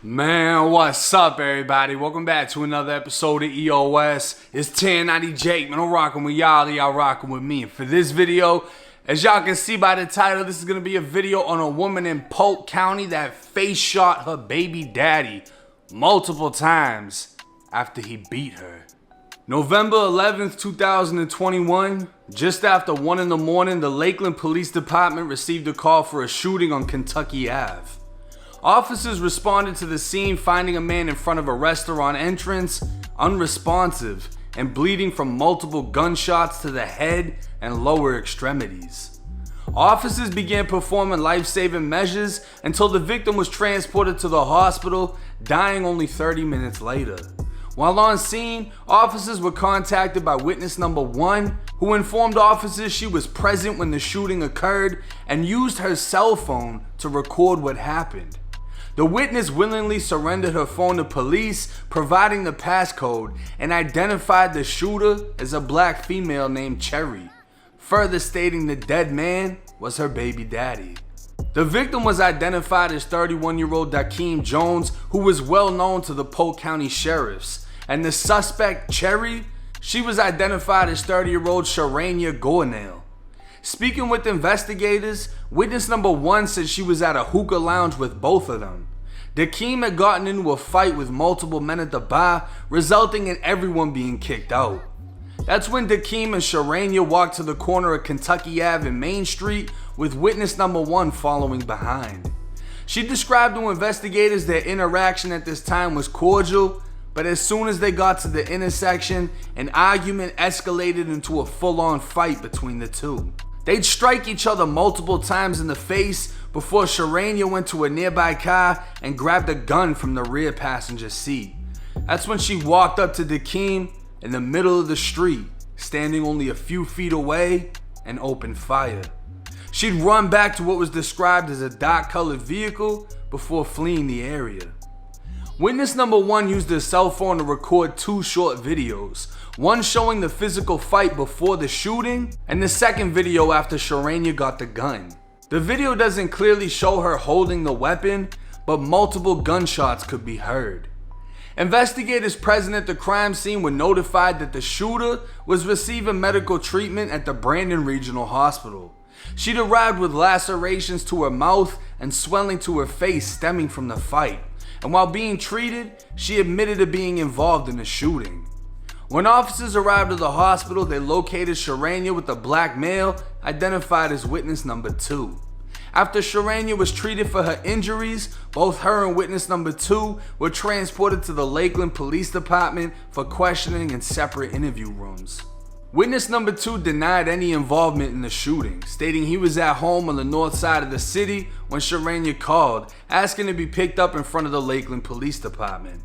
Man, what's up, everybody? Welcome back to another episode of EOS. It's 1090 Jake, man. I'm rocking with y'all rocking with me. And for this video, as y'all can see by the title, this is going to be a video on a woman in Polk County that face shot her baby daddy multiple times after he beat her. November 11th, 2021, just after 1 in the morning, the Lakeland Police Department received a call for a shooting on Kentucky Ave. Officers responded to the scene, finding a man in front of a restaurant entrance, unresponsive and bleeding from multiple gunshots to the head and lower extremities. Officers began performing life-saving measures until the victim was transported to the hospital, dying only 30 minutes later. While on scene, officers were contacted by witness number 1, who informed officers she was present when the shooting occurred and used her cell phone to record what happened. The witness willingly surrendered her phone to police, providing the passcode, and identified the shooter as a black female named Cherry, further stating the dead man was her baby daddy. The victim was identified as 31-year-old Dakeem Jones, who was well known to the Polk County sheriffs, and the suspect, Cherry, she was identified as 30-year-old Sharanya Gornell. Speaking with investigators, witness number 1 said she was at a hookah lounge with both of them. Dakeem had gotten into a fight with multiple men at the bar, resulting in everyone being kicked out. That's when Dakeem and Sharanya walked to the corner of Kentucky Ave and Main Street, with witness number 1 following behind. She described to investigators their interaction at this time was cordial, but as soon as they got to the intersection, an argument escalated into a full-on fight between the two. They'd strike each other multiple times in the face before Sharanya went to a nearby car and grabbed a gun from the rear passenger seat. That's when she walked up to Dakeem in the middle of the street, standing only a few feet away, and opened fire. She'd run back to what was described as a dark-colored vehicle before fleeing the area. Witness number 1 used her cell phone to record 2 short videos, one showing the physical fight before the shooting, and the second video after Sharanya got the gun. The video doesn't clearly show her holding the weapon, but multiple gunshots could be heard. Investigators present at the crime scene were notified that the shooter was receiving medical treatment at the Brandon Regional Hospital. She'd arrived with lacerations to her mouth and swelling to her face stemming from the fight, and while being treated, she admitted to being involved in the shooting. When officers arrived at the hospital, they located Sharanya with a black male identified as witness number 2. After Sharanya was treated for her injuries, both her and witness number 2 were transported to the Lakeland Police Department for questioning in separate interview rooms. Witness number 2 denied any involvement in the shooting, stating he was at home on the north side of the city when Sharanya called, asking to be picked up in front of the Lakeland Police Department.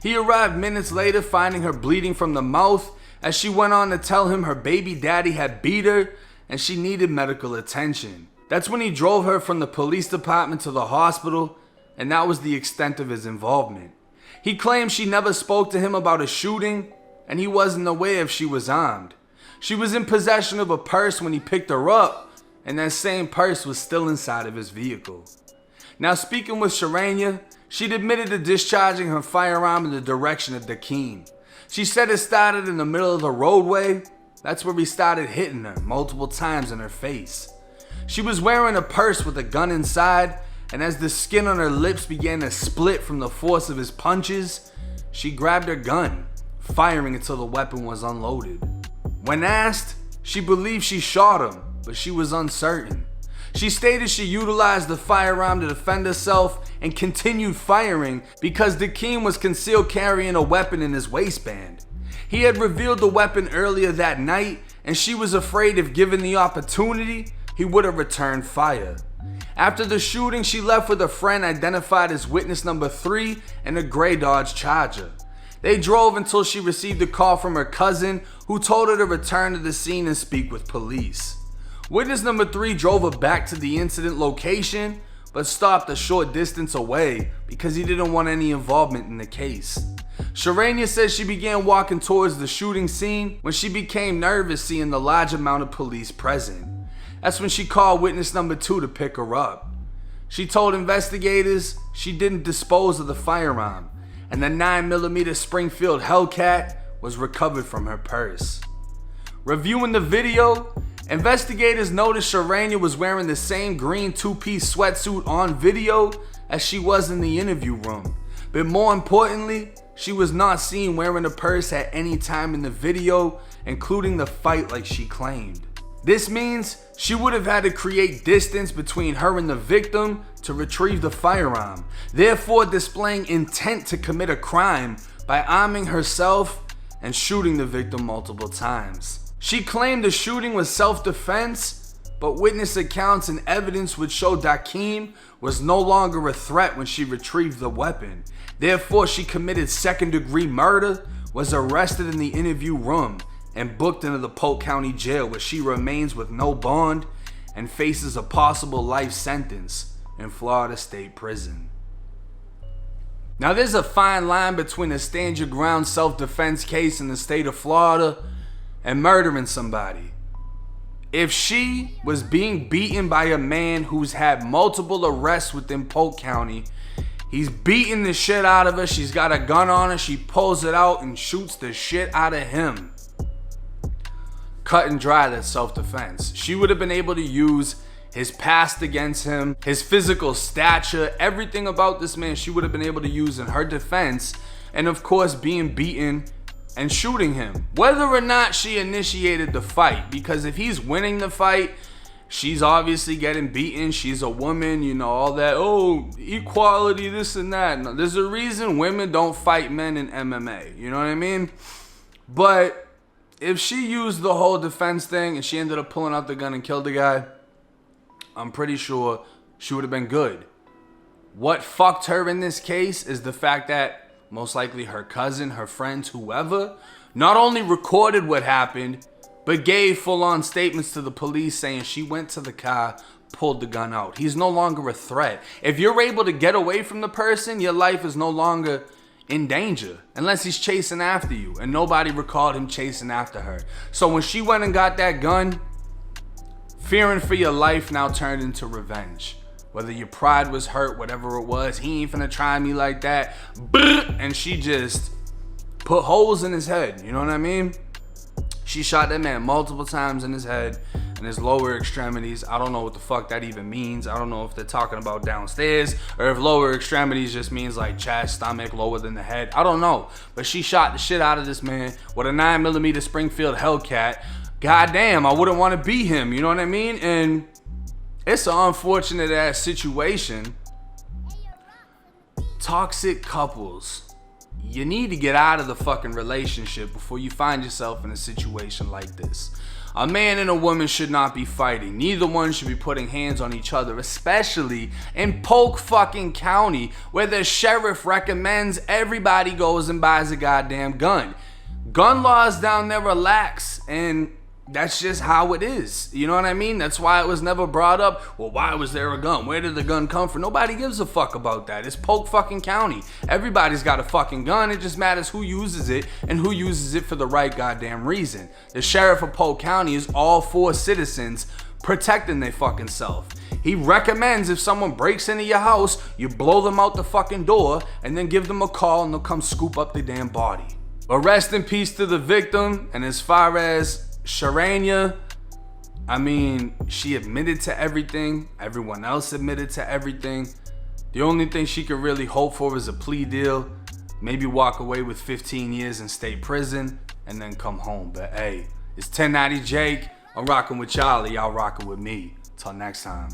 He arrived minutes later, finding her bleeding from the mouth, as she went on to tell him her baby daddy had beat her and she needed medical attention. That's when he drove her from the police department to the hospital, and that was the extent of his involvement. He claimed she never spoke to him about a shooting, and he wasn't aware if she was armed. She was in possession of a purse when he picked her up, and that same purse was still inside of his vehicle. Now, speaking with Sharanya, she'd admitted to discharging her firearm in the direction of Dakeem. She said it started in the middle of the roadway. That's where he started hitting her multiple times in her face. She was wearing a purse with a gun inside, and as the skin on her lips began to split from the force of his punches, she grabbed her gun, firing until the weapon was unloaded. When asked, she believed she shot him, but she was uncertain. She stated she utilized the firearm to defend herself and continued firing because Dakeem was concealed carrying a weapon in his waistband. He had revealed the weapon earlier that night, and she was afraid if given the opportunity, he would have returned fire. After the shooting, she left with a friend identified as witness number 3 in a gray Dodge Charger. They drove until she received a call from her cousin, who told her to return to the scene and speak with police. Witness number 3 drove her back to the incident location, but stopped a short distance away because he didn't want any involvement in the case. Sharanya says she began walking towards the shooting scene when she became nervous seeing the large amount of police present. That's when she called witness number 2 to pick her up. She told investigators she didn't dispose of the firearm, and the 9mm Springfield Hellcat was recovered from her purse. Reviewing the video, investigators noticed Sharanya was wearing the same green two-piece sweatsuit on video as she was in the interview room. But more importantly, she was not seen wearing a purse at any time in the video, including the fight like she claimed. This means she would have had to create distance between her and the victim to retrieve the firearm, therefore displaying intent to commit a crime by arming herself and shooting the victim multiple times. She claimed the shooting was self-defense, but witness accounts and evidence would show Dakeem was no longer a threat when she retrieved the weapon. Therefore, she committed second-degree murder, was arrested in the interview room, and booked into the Polk County Jail, where she remains with no bond and faces a possible life sentence in Florida State Prison. Now, there's a fine line between a stand your ground self-defense case in the state of Florida and murdering somebody. If she was being beaten by a man who's had multiple arrests within Polk County, he's beating the shit out of her, she's got a gun on her, she pulls it out and shoots the shit out of him. Cut and dry, that's self-defense. She would have been able to use his past against him, his physical stature, everything about this man she would have been able to use in her defense, and of course being beaten and shooting him. Whether or not she initiated the fight, because if he's winning the fight, she's obviously getting beaten, she's a woman, you know, all that, oh, equality, this and that. No, there's a reason women don't fight men in MMA, you know what I mean? But if she used the whole defense thing and she ended up pulling out the gun and killed the guy, I'm pretty sure she would have been good. What fucked her in this case is the fact that most likely her cousin, her friends, whoever, not only recorded what happened, but gave full-on statements to the police saying she went to the car, pulled the gun out. He's no longer a threat. If you're able to get away from the person, your life is no longer in danger, unless he's chasing after you, and nobody recalled him chasing after her. So when she went and got that gun, fearing for your life now turned into revenge. Whether your pride was hurt, whatever it was, he ain't finna try me like that. And she just put holes in his head, you know what I mean? She shot that man multiple times in his head and his lower extremities. I don't know what the fuck that even means. I don't know if they're talking about downstairs or if lower extremities just means like chest, stomach, lower than the head. I don't know. But she shot the shit out of this man with a 9mm Springfield Hellcat. Goddamn, I wouldn't want to be him, you know what I mean? And it's an unfortunate ass situation. Toxic couples, you need to get out of the fucking relationship before you find yourself in a situation like this. A man and a woman should not be fighting. Neither one should be putting hands on each other, especially in Polk fucking County, where the sheriff recommends everybody goes and buys a goddamn gun. Gun laws down there are lax, and that's just how it is. You know what I mean? That's why it was never brought up. Well, why was there a gun? Where did the gun come from? Nobody gives a fuck about that. It's Polk fucking County. Everybody's got a fucking gun. It just matters who uses it and who uses it for the right goddamn reason. The sheriff of Polk County is all for citizens protecting their fucking self. He recommends if someone breaks into your house, you blow them out the fucking door and then give them a call and they'll come scoop up the damn body. But rest in peace to the victim. And as far as Sharanya, I mean, she admitted to everything. Everyone else admitted to everything. The only thing she could really hope for is a plea deal. Maybe walk away with 15 years in state prison and then come home. But hey, it's 1090 Jake. I'm rocking with y'all. Y'all rocking with me. Till next time.